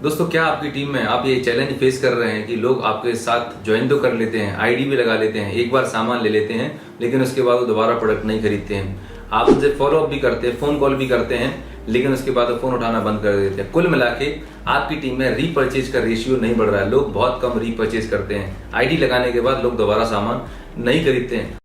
दोस्तों, क्या आपकी टीम में आप ये चैलेंज फेस कर रहे हैं कि लोग आपके साथ ज्वाइन तो कर लेते हैं, आईडी भी लगा लेते हैं, एक बार सामान ले लेते हैं, लेकिन उसके बाद वो दोबारा प्रोडक्ट नहीं खरीदते हैं। आप उनसे फॉलो अप भी करते हैं, फोन कॉल भी करते हैं, लेकिन उसके बाद वो फोन उठाना बंद कर देते हैं। कुल मिला के आपकी टीम में रीपर्चेज का रेशियो नहीं बढ़ रहा है। लोग बहुत कम रीपर्चेज करते हैं। आईडी लगाने के बाद लोग दोबारा सामान नहीं खरीदते हैं।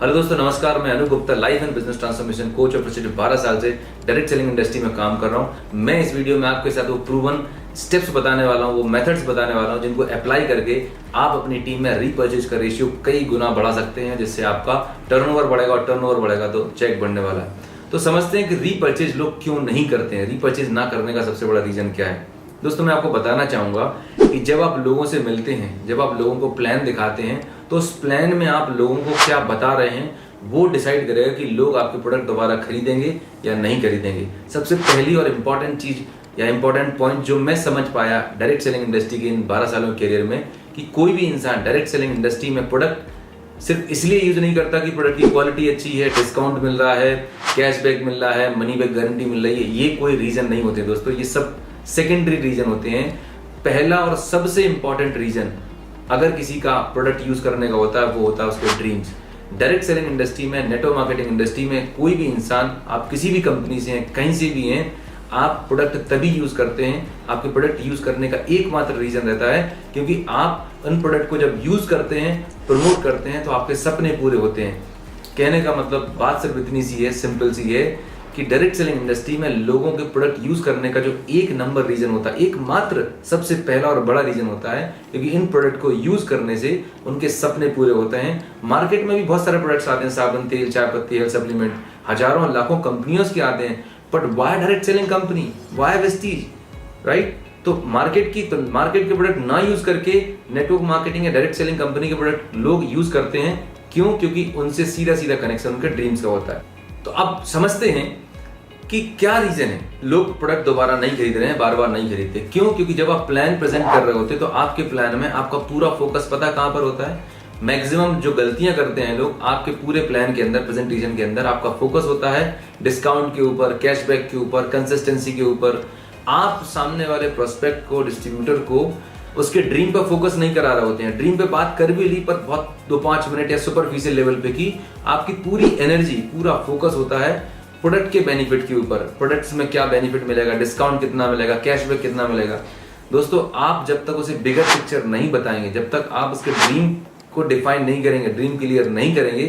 हेलो दोस्तों, नमस्कार। मैं Anu Gupta, life and business transformation coach और पिछले 12 साल से डायरेक्ट सेलिंग इंडस्ट्री में काम कर रहा हूं। मैं इस वीडियो में आपके साथ वो प्रूवन स्टेप्स बताने वाला हूं, वो मेथड्स बताने वाला हूं, जिनको अप्लाई करके आप अपनी टीम में रीपर्चेज का रेशियो कई गुना बढ़ा सकते हैं, जिससे आपका टर्नओवर बढ़ेगा और टर्नओवर बढ़ेगा तो चेक बढ़ने वाला है। तो समझते हैं कि रीपर्चेज लोग क्यों नहीं करते हैं। रीपर्चेज ना करने का सबसे बड़ा रीजन क्या है। दोस्तों, मैं आपको बताना चाहूंगा कि जब आप लोगों से मिलते हैं, जब आप लोगों को प्लान दिखाते हैं, तो उस प्लान में आप लोगों को क्या बता रहे हैं वो डिसाइड करेगा कि लोग आपके प्रोडक्ट दोबारा खरीदेंगे या नहीं खरीदेंगे। सबसे पहली और इम्पॉर्टेंट चीज या इम्पॉर्टेंट पॉइंट जो मैं समझ पाया डायरेक्ट सेलिंग इंडस्ट्री के इन 12 सालों के करियर में, कि कोई भी इंसान डायरेक्ट सेलिंग इंडस्ट्री में प्रोडक्ट सिर्फ इसलिए यूज नहीं करता कि प्रोडक्ट की क्वालिटी अच्छी है, डिस्काउंट मिल रहा है, कैशबैक मिल रहा है, मनी बैक गारंटी मिल रही है। ये कोई रीजन नहीं होते दोस्तों, ये सब सेकेंडरी रीजन होते हैं। पहला और सबसे इंपॉर्टेंट रीजन अगर किसी का प्रोडक्ट यूज करने का होता है, वो होता है उसके ड्रीम्स। डायरेक्ट सेलिंग इंडस्ट्री में, नेटवर्क मार्केटिंग इंडस्ट्री में कोई भी इंसान, आप किसी भी कंपनी से हैं, कहीं से भी हैं, आप प्रोडक्ट तभी यूज करते हैं, आपके प्रोडक्ट यूज करने का एकमात्र रीजन रहता है क्योंकि आप उन प्रोडक्ट को जब यूज करते हैं, प्रमोट करते हैं, तो आपके सपने पूरे होते हैं। कहने का मतलब बात सिर्फ इतनी सी है, सिंपल सी है कि डायरेक्ट सेलिंग इंडस्ट्री में लोगों के प्रोडक्ट यूज करने का जो एक नंबर रीजन होता है, एकमात्र सबसे पहला और बड़ा रीजन होता है, क्योंकि इन प्रोडक्ट को यूज करने से उनके सपने पूरे होते हैं। मार्केट में भी बहुत सारे प्रोडक्ट्स आते हैं, साबुन, तेल, चाय पत्ती, हेल्थ सप्लीमेंट, हजारों लाखों कंपनियों के आते हैं, but why direct selling company, why Vestige, right? तो मार्केट के प्रोडक्ट ना यूज करके नेटवर्क मार्केटिंग या डायरेक्ट सेलिंग कंपनी के प्रोडक्ट लोग यूज करते हैं। क्यों? क्योंकि उनसे सीधा सीधा कनेक्शन उनके ड्रीम्स का होता है। तो अब समझते हैं कि क्या रीजन है लोग प्रोडक्ट दोबारा नहीं खरीद रहे हैं, बार बार नहीं खरीदते। क्यों? क्योंकि जब आप प्लान प्रेजेंट कर रहे होते तो आपके प्लान में आपका पूरा फोकस पता कहां पर होता है। मैक्सिमम जो गलतियां करते हैं लोग, आपके पूरे प्लान के अंदर, प्रेजेंटेशन के अंदर आपका फोकस होता है डिस्काउंट के ऊपर, कैशबैक के ऊपर, कंसिस्टेंसी के ऊपर। आप सामने वाले प्रोस्पेक्ट को, डिस्ट्रीब्यूटर को उसके ड्रीम पर फोकस नहीं करा रहे होते हैं। ड्रीम पे बात कर भी ली, पर बहुत 2-5 मिनट या सुपरफिशियल लेवल पे की। आपकी पूरी एनर्जी, पूरा फोकस होता है प्रोडक्ट के बेनिफिट के ऊपर। प्रोडक्ट्स में क्या बेनिफिट मिलेगा, डिस्काउंट कितना मिलेगा, कैशबैक कितना मिलेगा। दोस्तों, आप जब तक उसे बिगर पिक्चर नहीं बताएंगे, जब तक आप उसके ड्रीम को डिफाइन नहीं करेंगे, ड्रीम क्लियर नहीं करेंगे,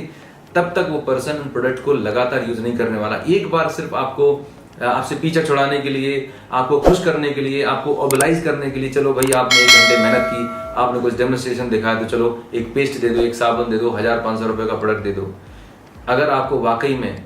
तब तक वो पर्सन उन प्रोडक्ट को लगातार यूज नहीं करने वाला। एक बार सिर्फ आपसे पीछा छुड़ाने के लिए, आपको खुश करने के लिए, आपको ओबलाइज करने के लिए, चलो भाई आपने 1 घंटे मेहनत की, आपने कुछ डेमोन्स्ट्रेशन दिखाया, तो चलो एक पेस्ट दे दो, एक साबुन दे दो, 1500 रुपए का प्रोडक्ट दे दो। अगर आपको वाकई में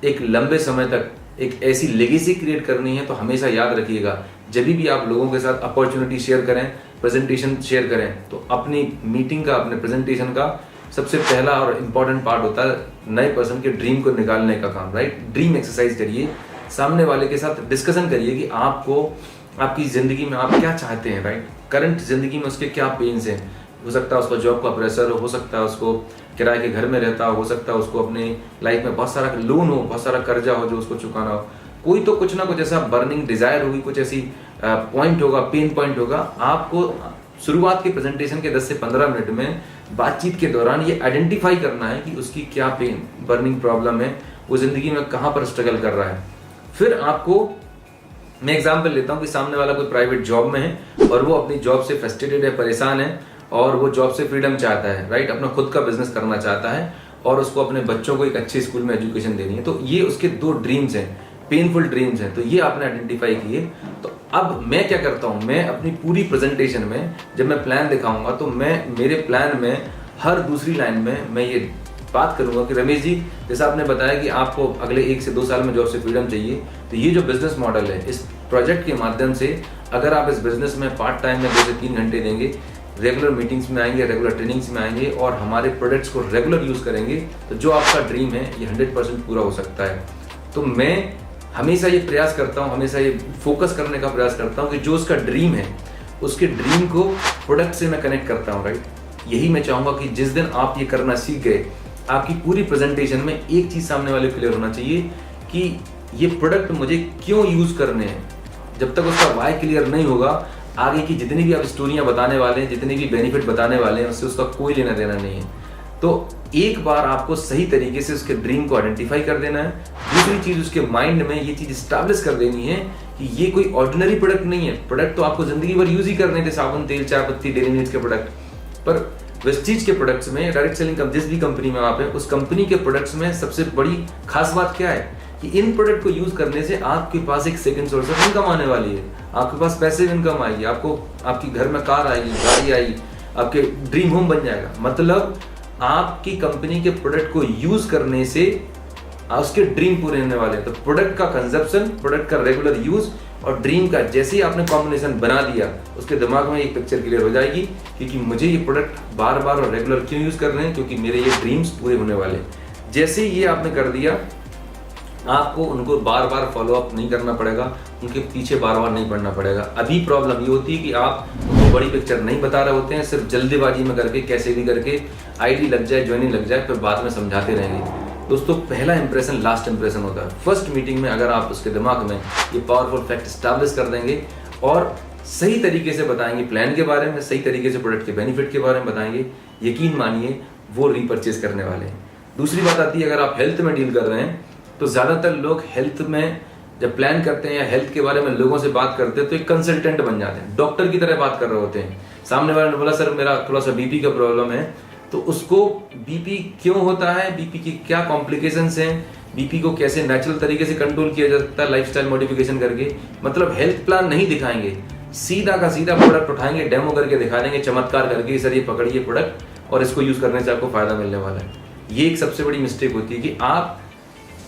एक लंबे समय तक एक ऐसी लेगेसी क्रिएट करनी है, तो हमेशा याद रखिएगा, जब भी आप लोगों के साथ अपॉर्चुनिटी शेयर करें, प्रेजेंटेशन शेयर करें, तो अपनी मीटिंग का, अपने प्रेजेंटेशन का सबसे पहला और इम्पॉर्टेंट पार्ट होता है नए पर्सन के ड्रीम को निकालने का काम, राइट? ड्रीम एक्सरसाइज करिए, सामने वाले के साथ डिस्कशन करिए कि आपको, आपकी जिंदगी में आप क्या चाहते हैं, राइट? करंट जिंदगी में उसके क्या पेन्स हैं। हो सकता है उसको जॉब का प्रेशर हो सकता है उसको किराए के घर में रहता हो सकता है उसको अपने लाइफ में बहुत सारा लोन हो, बहुत सारा कर्जा हो जो उसको चुकाना हो। कोई तो कुछ ना कुछ ऐसा बर्निंग डिजायर होगी, कुछ ऐसी पॉइंट होगा, पेन पॉइंट होगा। आपको शुरुआत के प्रेजेंटेशन के 10 से 15 मिनट में बातचीत के दौरान ये आइडेंटिफाई करना है कि उसकी क्या पेन, बर्निंग प्रॉब्लम है, वो जिंदगी में कहां पर स्ट्रगल कर रहा है। फिर आपको, मैं एग्जाम्पल लेता हूं कि सामने वाला कोई प्राइवेट जॉब में है और वो अपनी जॉब से फ्रस्ट्रेटेड है, परेशान है, और वो जॉब से फ्रीडम चाहता है, राइट? अपना खुद का बिजनेस करना चाहता है और उसको अपने बच्चों को एक अच्छे स्कूल में एजुकेशन देनी है। तो ये उसके 2 ड्रीम्स हैं, पेनफुल ड्रीम्स हैं। तो ये आपने आइडेंटिफाई किए। तो अब मैं क्या करता हूं, मैं अपनी पूरी प्रेजेंटेशन में जब मैं प्लान दिखाऊंगा, तो मैं मेरे प्लान में हर दूसरी लाइन में मैं ये बात करूंगा कि रमेश जी, जैसा आपने बताया कि आपको अगले 1 से 2 साल में जॉब से फ्रीडम चाहिए, तो ये जो बिजनेस मॉडल है, इस प्रोजेक्ट के माध्यम से अगर आप इस बिजनेस में पार्ट टाइम में 2 से 3 घंटे देंगे, रेगुलर मीटिंग्स में आएंगे, रेगुलर ट्रेनिंग्स में आएंगे और हमारे प्रोडक्ट्स को रेगुलर यूज करेंगे, तो जो आपका ड्रीम है ये 100% पूरा हो सकता है। तो मैं हमेशा ये प्रयास करता हूँ, हमेशा ये फोकस करने का प्रयास करता हूँ कि जो उसका ड्रीम है, उसके ड्रीम को प्रोडक्ट से मैं कनेक्ट करता हूँ, राइट? यही मैं चाहूंगा कि जिस दिन आप ये करना सीख गए, आपकी पूरी प्रेजेंटेशन में एक चीज सामने वाले क्लियर होना चाहिए कि ये प्रोडक्ट मुझे क्यों यूज करने हैं। जब तक उसका वाई क्लियर नहीं होगा, आगे की जितनी भी आप स्टोरियां बताने वाले हैं, जितने भी बेनिफिट बताने वाले हैं, उससे उसका कोई लेना देना नहीं है। तो एक बार आपको सही तरीके से उसके ड्रीम को आइडेंटिफाई कर देना है। दूसरी चीज, उसके माइंड में ये चीज स्टैब्लिश कर देनी है कि ये कोई ऑर्डिनरी प्रोडक्ट नहीं है। प्रोडक्ट तो आपको जिंदगी भर यूज ही करने थे, साबुन, तेल, चाय पत्ती, डेली नीड्स के प्रोडक्ट। पर वेस्टीज के प्रोडक्ट्स में, डायरेक्ट सेलिंग जिस भी कंपनी में आप है, उस कंपनी के प्रोडक्ट्स में सबसे बड़ी खास बात क्या है कि इन प्रोडक्ट को यूज करने से आपके पास एक सेकंड सोर्स ऑफ इनकम आने वाली है। आपके पास पैसिव इनकम आएगी, आपको आपकी घर में कार आएगी, गाड़ी आएगी, आपके ड्रीम होम बन जाएगा। मतलब आपकी कंपनी के प्रोडक्ट को यूज करने से उसके ड्रीम पूरे होने वाले हैं। तो प्रोडक्ट का कंजप्शन, प्रोडक्ट का रेगुलर यूज और ड्रीम का जैसे ही आपने कॉम्बिनेशन बना दिया, उसके दिमाग में एक पिक्चर क्लियर हो जाएगी क्योंकि मुझे ये प्रोडक्ट बार बार और रेगुलर क्यों यूज कर रहे हैं, क्योंकि मेरे ये ड्रीम्स पूरे होने वाले हैं। जैसे ही ये आपने कर दिया, आपको उनको बार बार फॉलो अप नहीं करना पड़ेगा, उनके पीछे बार बार नहीं पड़ना पड़ेगा। अभी प्रॉब्लम ये होती है कि आप उनको बड़ी पिक्चर नहीं बता रहे होते हैं, सिर्फ जल्दीबाजी में करके कैसे भी करके आईडी लग जाए, ज्वाइनिंग लग जाए, फिर बाद में समझाते रहेंगे। दोस्तों, पहला इंप्रेशन लास्ट इंप्रेशन होता है। फर्स्ट मीटिंग में अगर आप उसके दिमाग में ये पावरफुल फैक्ट स्टैब्लिश कर देंगे और सही तरीके से बताएंगे प्लान के बारे में, सही तरीके से प्रोडक्ट के बेनिफिट के बारे में बताएंगे, यकीन मानिए वो रीपरचेज करने वाले हैं। दूसरी बात आती है, अगर आप हेल्थ में डील कर रहे हैं तो ज्यादातर लोग हेल्थ में जब प्लान करते हैं या हेल्थ के बारे में लोगों से बात करते हैं तो एक कंसल्टेंट बन जाते हैं, डॉक्टर की तरह बात कर रहे होते हैं। सामने वाले ने बोला सर मेरा थोड़ा सा बीपी का प्रॉब्लम है, तो उसको बीपी क्यों होता है, बीपी की क्या कॉम्प्लिकेशंस हैं, बीपी को कैसे नेचुरल तरीके से कंट्रोल किया जा सकता है लाइफस्टाइल मॉडिफिकेशन करके। मतलब हेल्थ प्लान नहीं दिखाएंगे, सीधा का सीधा प्रोडक्ट उठाएंगे, डेमो करके दिखा देंगे, चमत्कार करके सर ये पकड़िए प्रोडक्ट और इसको यूज करने से आपको फायदा मिलने वाला है। ये एक सबसे बड़ी मिस्टेक होती है कि आप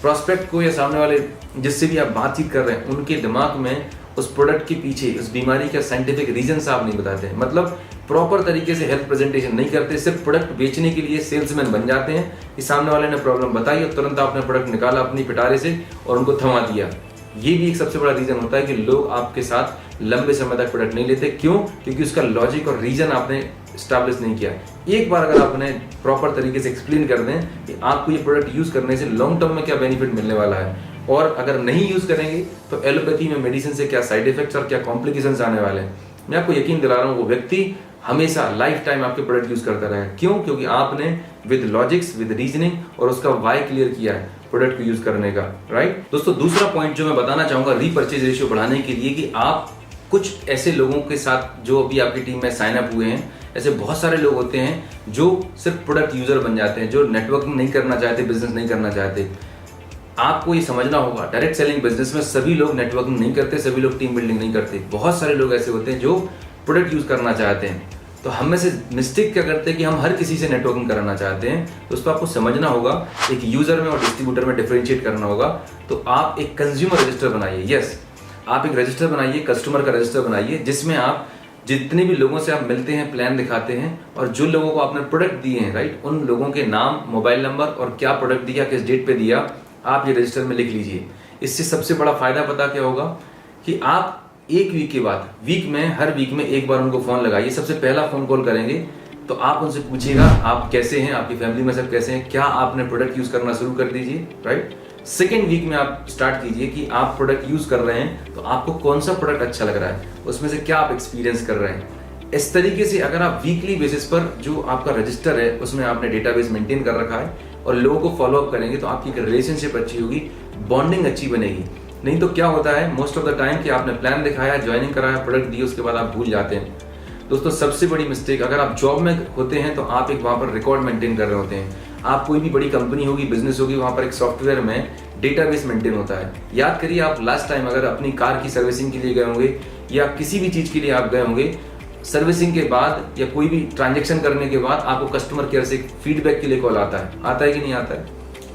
प्रोस्पेक्ट को या सामने वाले जिससे भी आप बातचीत कर रहे हैं उनके दिमाग में उस प्रोडक्ट के पीछे उस बीमारी का साइंटिफिक रीजन आप नहीं बताते हैं। मतलब प्रॉपर तरीके से हेल्थ प्रेजेंटेशन नहीं करते, सिर्फ प्रोडक्ट बेचने के लिए सेल्समैन बन जाते हैं कि सामने वाले ने प्रॉब्लम बताई और तुरंत आपने प्रोडक्ट निकाला अपनी पिटारे से और उनको थमा दिया। ये भी एक सबसे बड़ा रीजन होता है कि लोग आपके साथ लंबे समय तक प्रोडक्ट नहीं लेते। क्यों? क्योंकि उसका लॉजिक और रीजन आपने स्टैब्लिश नहीं किया। एक बार अगर आपने प्रॉपर तरीके से एक्सप्लेन कर दें कि आपको ये प्रोडक्ट यूज करने से लॉन्ग टर्म में क्या बेनिफिट मिलने वाला है और अगर नहीं यूज करेंगे तो एलोपैथी में मेडिसिन से क्या साइड इफेक्ट्स और क्या कॉम्प्लिकेशंस आने वाले हैं, मैं आपको यकीन दिला रहा हूँ वो व्यक्ति हमेशा लाइफ टाइम आपके प्रोडक्ट यूज करता रहेगा। क्यों? क्योंकि आपने विद लॉजिक्स, विद रीजनिंग और उसका वाई क्लियर किया है प्रोडक्ट को यूज करने का। राइट दोस्तों, दूसरा पॉइंट जो मैं बताना चाहूंगा रीपरचेज रेशियो बढ़ाने के लिए कि आप कुछ ऐसे लोगों के साथ जो अभी आपकी टीम में साइन अप हुए हैं, ऐसे बहुत सारे लोग होते हैं जो सिर्फ प्रोडक्ट यूजर बन जाते हैं, जो नेटवर्किंग नहीं करना चाहते, बिजनेस नहीं करना चाहते। आपको ये समझना होगा, डायरेक्ट सेलिंग बिजनेस में सभी लोग नेटवर्किंग नहीं करते, सभी लोग टीम बिल्डिंग नहीं करते। बहुत सारे लोग ऐसे होते हैं जो प्रोडक्ट यूज करना चाहते हैं। तो हम में से मिस्टेक क्या करते हैं कि हम हर किसी से नेटवर्किंग कराना चाहते हैं। तो उसको आपको समझना होगा, एक यूजर में और डिस्ट्रीब्यूटर में डिफरेंशिएट करना होगा। तो आप एक कंज्यूमर रजिस्टर बनाइए। यस, आप एक रजिस्टर बनाइए, कस्टमर का रजिस्टर बनाइए, जिसमें आप जितने भी लोगों से आप मिलते हैं, प्लान दिखाते हैं और जो लोगों को आपने प्रोडक्ट दिए हैं, राइट, उन लोगों के नाम, मोबाइल नंबर और क्या प्रोडक्ट दिया, किस डेट पे दिया, आप ये रजिस्टर में लिख लीजिए। इससे सबसे बड़ा फायदा पता क्या होगा कि आप एक वीक के बाद, वीक में हर वीक में एक बार उनको फोन लगाइए। सबसे पहला फोन कॉल करेंगे तो आप उनसे पूछिएगा आप कैसे हैं, आपकी फैमिली में सब कैसे हैं, क्या आपने प्रोडक्ट यूज करना शुरू कर दीजिए। राइट, सेकेंड वीक में आप स्टार्ट कीजिए कि आप प्रोडक्ट यूज कर रहे हैं तो आपको कौन सा प्रोडक्ट अच्छा लग रहा है, उसमें से क्या आप एक्सपीरियंस कर रहे हैं। इस तरीके से अगर आप वीकली बेसिस पर जो आपका रजिस्टर है उसमें आपने डेटाबेस मेंटेन कर रखा है और लोगों को फॉलो अप करेंगे तो आपकी एक रिलेशनशिप अच्छी होगी, बॉन्डिंग अच्छी बनेगी। नहीं तो क्या होता है मोस्ट ऑफ द टाइम कि आपने प्लान दिखाया, ज्वाइनिंग कराया, प्रोडक्ट दिए, उसके बाद आप भूल जाते हैं। दोस्तों, सबसे बड़ी मिस्टेक, अगर आप जॉब में होते हैं तो आप एक वहां पर रिकॉर्ड मेंटेन कर रहे होते हैं। आप कोई भी बड़ी कंपनी होगी, बिजनेस होगी, वहां पर एक सॉफ्टवेयर में डेटाबेस मेंटेन होता है। याद करिए आप लास्ट टाइम अगर अपनी कार की सर्विसिंग के लिए गए होंगे या किसी भी चीज के लिए आप गए होंगे, सर्विसिंग के बाद या कोई भी ट्रांजेक्शन करने के बाद आपको कस्टमर केयर से फीडबैक के लिए कॉल आता है कि नहीं आता है?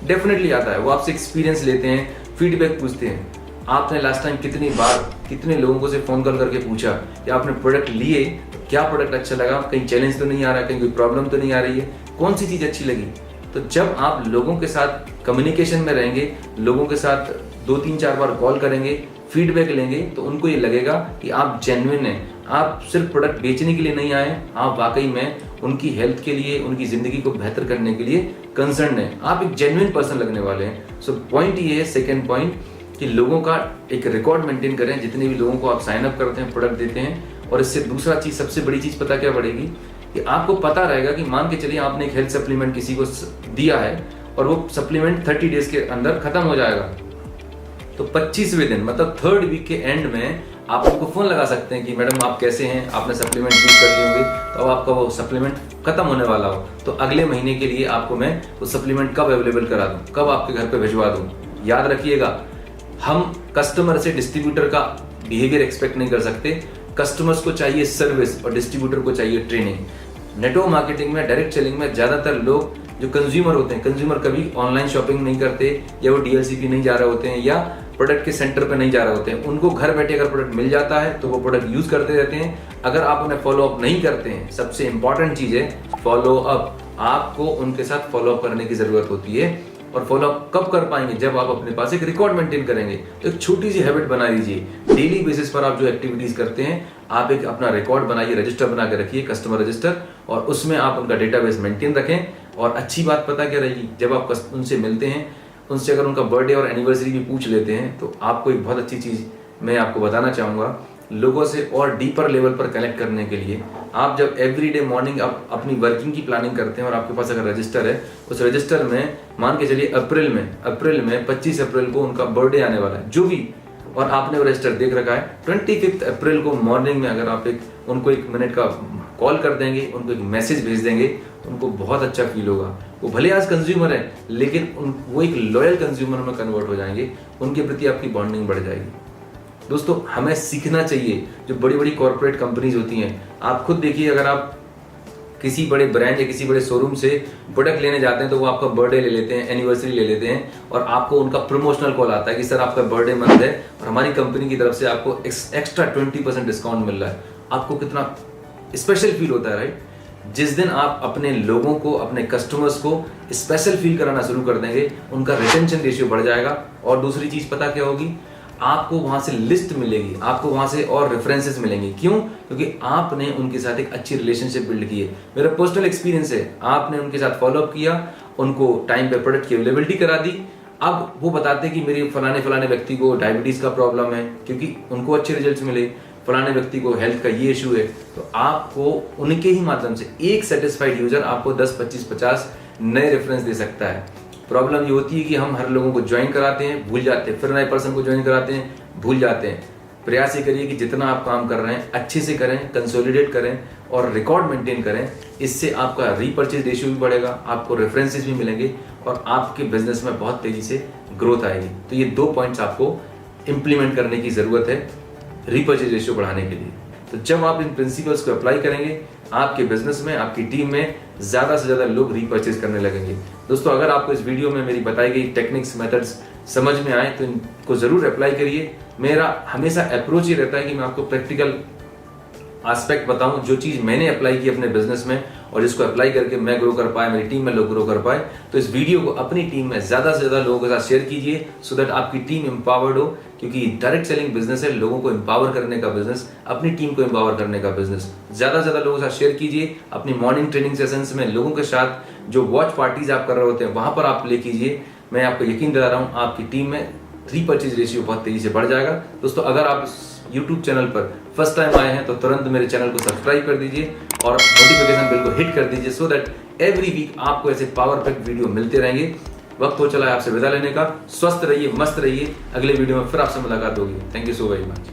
डेफिनेटली आता है। वो आपसे एक्सपीरियंस लेते हैं, फीडबैक पूछते हैं। आपने लास्ट टाइम कितनी बार कितने लोगों से फोन कॉल करके पूछा कि आपने प्रोडक्ट लिए तो क्या प्रोडक्ट अच्छा लगा, कहीं चैलेंज तो नहीं आ रहा, कहीं कोई प्रॉब्लम तो नहीं आ रही है, कौन सी चीज अच्छी लगी? तो जब आप लोगों के साथ कम्युनिकेशन में रहेंगे, लोगों के साथ 2-3-4 बार कॉल करेंगे, फीडबैक लेंगे, तो उनको ये लगेगा कि आप जेन्युइन हैं, आप सिर्फ प्रोडक्ट बेचने के लिए नहीं आए, आप वाकई में उनकी हेल्थ के लिए, उनकी जिंदगी को बेहतर करने के लिए कंसर्न है, आप एक जेन्युइन पर्सन लगने वाले हैं। सो पॉइंट ये है, सेकेंड पॉइंट, कि लोगों का एक रिकॉर्ड मेंटेन करें, जितने भी लोगों को आप साइन अप करते हैं, प्रोडक्ट देते हैं। और इससे दूसरा चीज, सबसे बड़ी चीज पता क्या बढ़ेगी, कि आपको पता रहेगा कि मान के चलिए आपने एक हेल्थ सप्लीमेंट किसी को दिया है और वो सप्लीमेंट 30 डेज के अंदर खत्म हो जाएगा, तो 25वें दिन मतलब 3rd वीक के एंड में आप उनको फोन लगा सकते हैं कि मैडम आप कैसे हैं, आपने सप्लीमेंट यूज कर लिए होंगे, तो अब आपका वो सप्लीमेंट खत्म होने वाला हो, तो अगले महीने के लिए आपको मैं वो सप्लीमेंट कब अवेलेबल करा दूं, कब आपके घर पे भिजवा दूं। याद रखिएगा, हम कस्टमर से डिस्ट्रीब्यूटर का बिहेवियर एक्सपेक्ट नहीं कर सकते। कस्टमर्स को चाहिए सर्विस और डिस्ट्रीब्यूटर को चाहिए ट्रेनिंग। नेटवर्क मार्केटिंग में, डायरेक्ट सेलिंग में ज्यादातर लोग जो कंज्यूमर होते हैं, कंज्यूमर कभी ऑनलाइन शॉपिंग नहीं करते, या वो डीएलसीपी नहीं जा रहे होते हैं, या प्रोडक्ट के सेंटर पे नहीं जा रहे होते हैं। उनको घर बैठे अगर प्रोडक्ट मिल जाता है तो वो प्रोडक्ट यूज करते रहते हैं। अगर आप उन्हें फॉलो अप नहीं करते हैं, सबसे इंपॉर्टेंट चीज है फॉलो अप। आपको उनके साथ फॉलो अप करने की जरूरत होती है। और फॉलो अप कब कर पाएंगे, जब आप अपने पास एक रिकॉर्ड मेंटेन करेंगे। तो एक छोटी सी हैबिट बना लीजिए, डेली बेसिस पर आप जो एक्टिविटीज करते हैं, आप एक अपना रिकॉर्ड बनाइए, रजिस्टर बना के रखिए, कस्टमर रजिस्टर, और उसमें आप उनका डेटाबेस मेंटेन रखें। और अच्छी बात पता क्या रहेगी, जब आप उनसे मिलते हैं, उनसे अगर उनका बर्थडे और एनिवर्सरी भी पूछ लेते हैं, तो आपको एक बहुत अच्छी चीज मैं आपको बताना चाहूंगा, लोगों से और डीपर लेवल पर कनेक्ट करने के लिए आप जब एवरीडे मॉर्निंग आप अपनी वर्किंग की प्लानिंग करते हैं और आपके पास अगर रजिस्टर है, उस रजिस्टर में मान के चलिए अप्रैल में 25 अप्रैल को उनका बर्थडे आने वाला है, जो भी, और आपने वो रजिस्टर देख रखा है, 25 अप्रैल को मॉर्निंग में अगर आप उनको 1 मिनट का कॉल कर देंगे, उनको एक मैसेज भेज देंगे, उनको बहुत अच्छा फील होगा। वो भले आज कंज्यूमर है, लेकिन वो एक लॉयल कंज्यूमर में कन्वर्ट हो जाएंगे, उनके प्रति आपकी बॉन्डिंग बढ़ जाएगी। दोस्तों, हमें सीखना चाहिए। जो बड़ी बड़ी कॉर्पोरेट कंपनीज होती हैं, आप खुद देखिए, अगर आप किसी बड़े ब्रांड या किसी बड़े शोरूम से प्रोडक्ट लेने जाते हैं, तो वो आपका बर्थडे ले लेते हैं, एनिवर्सरी ले लेते हैं, और आपको उनका प्रमोशनल कॉल आता है कि सर आपका बर्थडे मंथ है और हमारी कंपनी की तरफ से आपको एक्स्ट्रा 20% डिस्काउंट मिल रहा है। आपको कितना स्पेशल फील होता है, राइट? जिस दिन आप अपने लोगों को, अपने कस्टमर्स को स्पेशल फील कराना शुरू कर देंगे, उनका रिटेंशन रेशियो बढ़ जाएगा। और दूसरी चीज पता क्या होगी, आपको वहां से लिस्ट मिलेगी, आपको वहां से और रेफरेंसेस मिलेंगे। क्यों? क्योंकि आपने उनके साथ एक अच्छी रिलेशनशिप बिल्ड की है। मेरा पर्सनल एक्सपीरियंस है, आपने उनके साथ फॉलो अप किया, उनको टाइम पे प्रोडक्ट की अवेलेबिलिटी करा दी। अब वो बताते कि मेरे फलाने व्यक्ति को डायबिटीज का प्रॉब्लम है, क्योंकि उनको अच्छे रिजल्ट्स मिले, फलाने व्यक्ति को हेल्थ का ये इशू है। तो आपको उनके ही माध्यम से एक सेटिस्फाइड यूजर आपको 10, 25, 50 नए रेफरेंस दे सकता है। प्रॉब्लम ये होती है कि हम हर लोगों को ज्वाइन कराते हैं, भूल जाते हैं, फिर नए पर्सन को ज्वाइन कराते हैं, भूल जाते हैं। प्रयास ये करिए कि जितना आप काम कर रहे हैं अच्छे से करें, कंसोलिडेट करें और रिकॉर्ड मेंटेन करें। इससे आपका रीपर्चेज रेशियो भी बढ़ेगा, आपको रेफरेंसेस भी मिलेंगे और आपके बिजनेस में बहुत तेजी से ग्रोथ आएगी। तो ये 2 पॉइंट्स आपको इंप्लीमेंट करने की जरूरत है रीपर्चेज रेशियो बढ़ाने के लिए। तो जब आप इन प्रिंसिपल्स को अप्लाई करेंगे, आपके बिजनेस में, आपकी टीम में ज्यादा से ज्यादा लोग रीपर्चेज करने लगेंगे। दोस्तों, अगर आपको इस वीडियो में मेरी बताई गई टेक्निक्स, मेथड्स समझ में आए तो इनको जरूर अप्लाई करिए। मेरा हमेशा अप्रोच ये रहता है कि मैं आपको प्रैक्टिकल एस्पेक्ट बताऊं, जो चीज मैंने अप्लाई की अपने बिजनेस में और जिसको अप्लाई करके मैं ग्रो कर पाए, मेरी टीम में लोग ग्रो कर पाए। तो इस वीडियो को अपनी टीम में ज्यादा से ज्यादा लोगों के साथ शेयर कीजिए, सो दैट आपकी टीम एम्पावर्ड हो। क्योंकि डायरेक्ट सेलिंग बिजनेस है, लोगों को एम्पावर करने का बिजनेस, अपनी टीम को एम्पावर करने का बिजनेस। ज्यादा से ज्यादा लोगों के साथ शेयर कीजिए। अपनी मॉर्निंग ट्रेनिंग सेशंस में लोगों के साथ जो वॉच पार्टीज आप कर रहे होते हैं, वहां पर आप ले कीजिए। मैं आपको यकीन दिला रहा हूं, आपकी टीम में रीपर्चेज रेशियो बहुत तेजी से बढ़ जाएगा। दोस्तों, अगर आप YouTube चैनल पर फर्स्ट टाइम आए हैं तो तुरंत मेरे चैनल को सब्सक्राइब कर दीजिए और नोटिफिकेशन बेल को हिट कर दीजिए, सो दैट एवरी वीक आपको ऐसे पावर पैक्ड वीडियो मिलते रहेंगे। वक्त हो चला है आपसे विदा लेने का। स्वस्थ रहिए, मस्त रहिए। अगले वीडियो में फिर आपसे मुलाकात होगी। Thank you so very much.